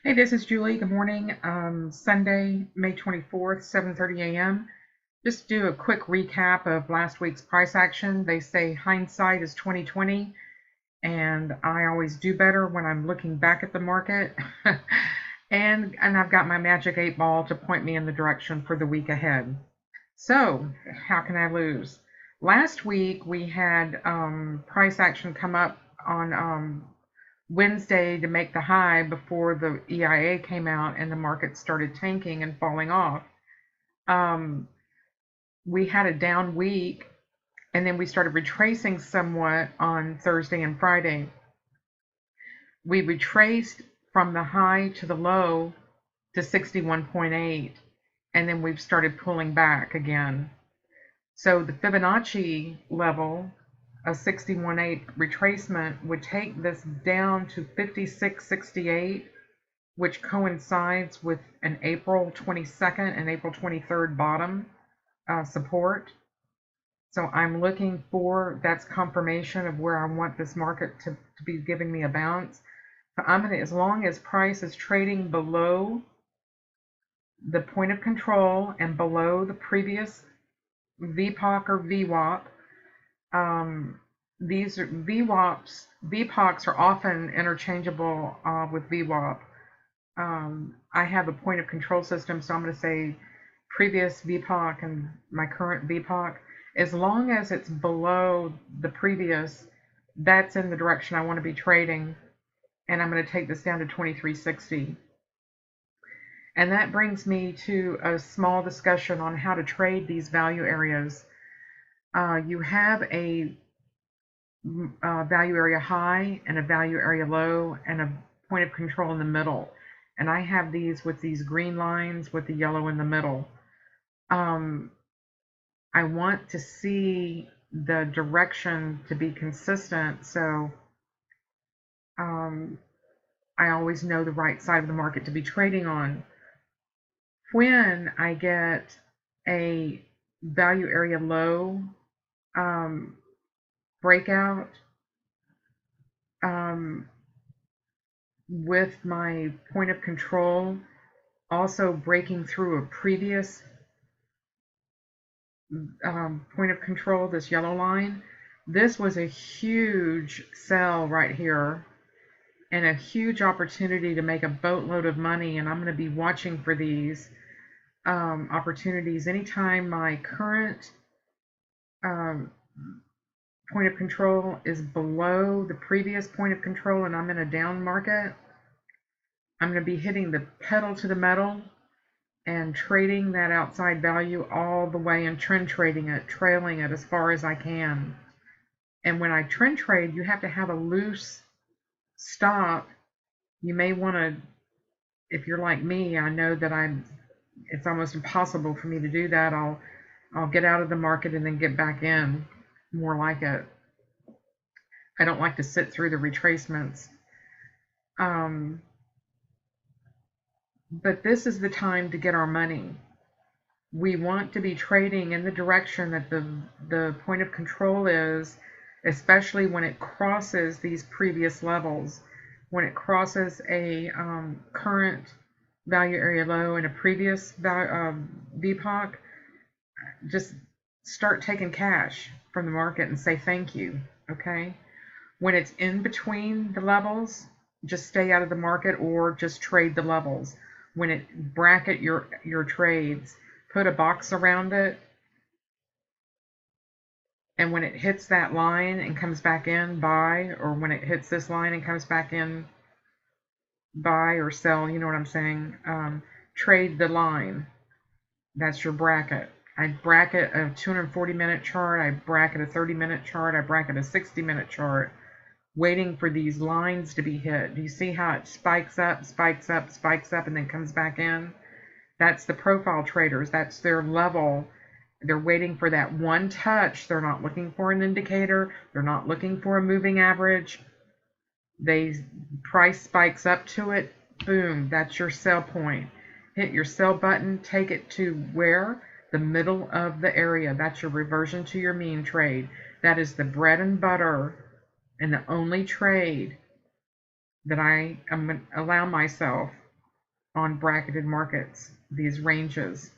Hey, this is Julie. Good morning. Sunday, May 24th, 7:30 a.m. Just do a quick recap of last week's price action. They say hindsight is 2020, and I always do better when I'm looking back at the market. and I've got my magic 8 ball to point me in the direction for the week ahead. So, how can I lose? Last week we had price action come up on Wednesday to make the high before the EIA came out and the market started tanking and falling off. Um, we had a down week, and then we started retracing somewhat on Thursday and Friday. We retraced from the high to the low to 61.8, and then we've started pulling back again. So the Fibonacci level of 61.8 retracement would take this down to 56.68, which coincides with an April 22nd and April 23rd bottom support. So I'm looking for that's confirmation of where I want this market to be giving me a bounce. So I'm gonna, as long as price is trading below the point of control and below the previous VPOC or VWAP. These are VWAPs, VPOCs are often interchangeable with VWAP. I have a point of control system, so I'm going to say previous VPOC and my current VPOC. As long as it's below the previous, that's in the direction I want to be trading, and I'm going to take this down to 2360. And that brings me to a small discussion on how to trade these value areas. You have a value area high and a value area low and a point of control in the middle. And I have these with these green lines with the yellow in the middle. I want to see the direction to be consistent, so I always know the right side of the market to be trading on. When I get a value area low breakout with my point of control also breaking through a previous point of control, this yellow line, this was a huge sell right here and a huge opportunity to make a boatload of money, and I'm going to be watching for these opportunities. Anytime my current point of control is below the previous point of control and I'm in a down market, I'm going to be hitting the pedal to the metal and trading that outside value all the way and trend trading it, trailing it as far as I can. And when I trend trade, you have to have a loose stop. You may want to, if you're like me, I know that it's almost impossible for me to do that. I'll get out of the market and then get back in, more like it. I don't like to sit through the retracements. But this is the time to get our money. We want to be trading in the direction that the point of control is, especially when it crosses these previous levels. When it crosses a current value area low and a previous VPOC, just start taking cash from the market and say thank you, okay? When it's in between the levels, just stay out of the market or just trade the levels. When it bracket your trades, put a box around it, and when it hits that line and comes back in, buy, or when it hits this line and comes back in, buy or sell, you know what I'm saying? Trade the line. That's your bracket. I bracket a 240-minute chart, I bracket a 30-minute chart, I bracket a 60-minute chart, waiting for these lines to be hit. Do you see how it spikes up, spikes up, spikes up, and then comes back in? That's the profile traders. That's their level. They're waiting for that one touch. They're not looking for an indicator. They're not looking for a moving average. Price spikes up to it. Boom, that's your sell point. Hit your sell button. Take it to where? The middle of the area. That's your reversion to your mean trade. That is the bread and butter and the only trade that I am going to allow myself on bracketed markets, these ranges.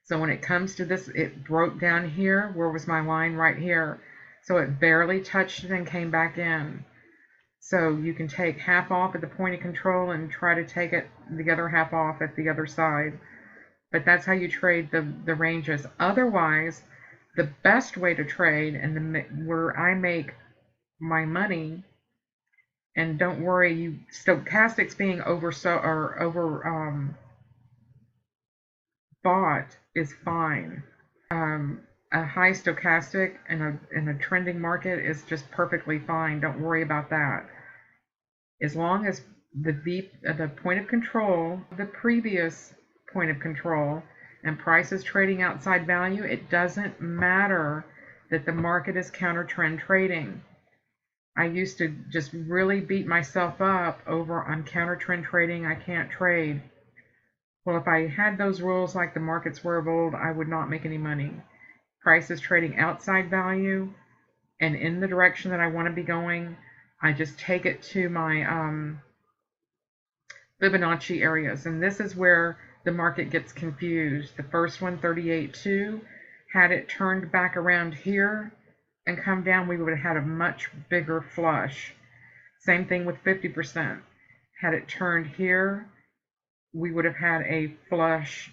So when it comes to this, it broke down here. Where was my line? Right here. So it barely touched it and came back in. So you can take half off at the point of control and try to take it the other half off at the other side. But that's how you trade the ranges. Otherwise, the best way to trade and where I make my money, and don't worry, stochastics being over bought is fine. A high stochastic in a trending market is just perfectly fine. Don't worry about that. As long as the point of control, the previous point of control, and price is trading outside value, it doesn't matter that the market is counter trend trading. I used to just really beat myself up over on counter trend trading. I can't trade. Well, if I had those rules like the markets were of old, I would not make any money. Price is trading outside value and in the direction that I want to be going. I just take it to my Fibonacci areas, and this is where the market gets confused. The first one, 38.2, had it turned back around here and come down, we would have had a much bigger flush. Same thing with 50%. Had it turned here, we would have had a flush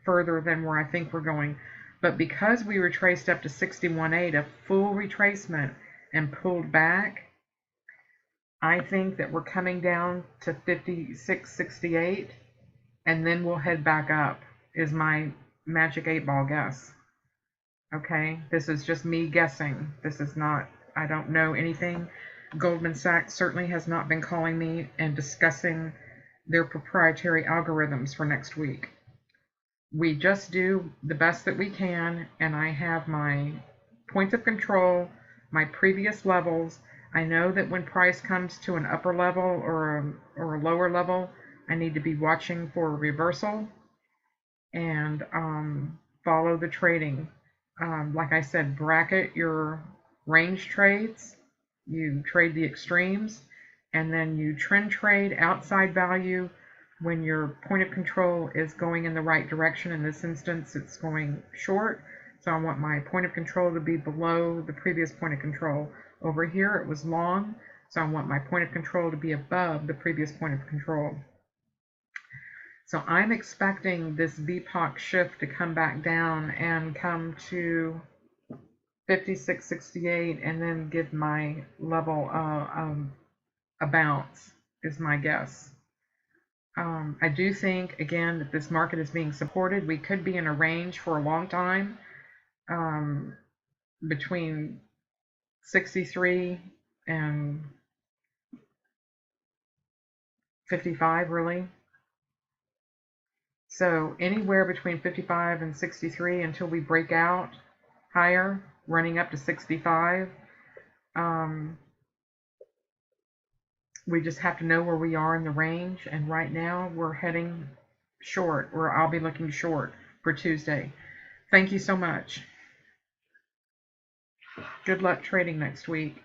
further than where I think we're going. But because we retraced up to 61.8, a full retracement, and pulled back, I think that we're coming down to 56.68, and then we'll head back up, is my magic 8-ball guess. Okay, this is just me guessing. This is not, I don't know anything. Goldman Sachs certainly has not been calling me and discussing their proprietary algorithms for next week. We just do the best that we can, and I have my points of control, my previous levels. I know that when price comes to an upper level or a lower level, I need to be watching for a reversal and follow the trading. Like I said, bracket your range trades. You trade the extremes, and then you trend trade outside value when your point of control is going in the right direction. In this instance, it's going short, so I want my point of control to be below the previous point of control. Over here it was long, so I want my point of control to be above the previous point of control. So I'm expecting this VPOC shift to come back down and come to 56.68 and then give my level a bounce, is my guess. I do think, again, that this market is being supported. We could be in a range for a long time between 63 and 55, really. So anywhere between 55 and 63 until we break out higher, running up to 65. We just have to know where we are in the range, and right now we're heading short, or I'll be looking short for Tuesday. Thank you so much. Good luck trading next week.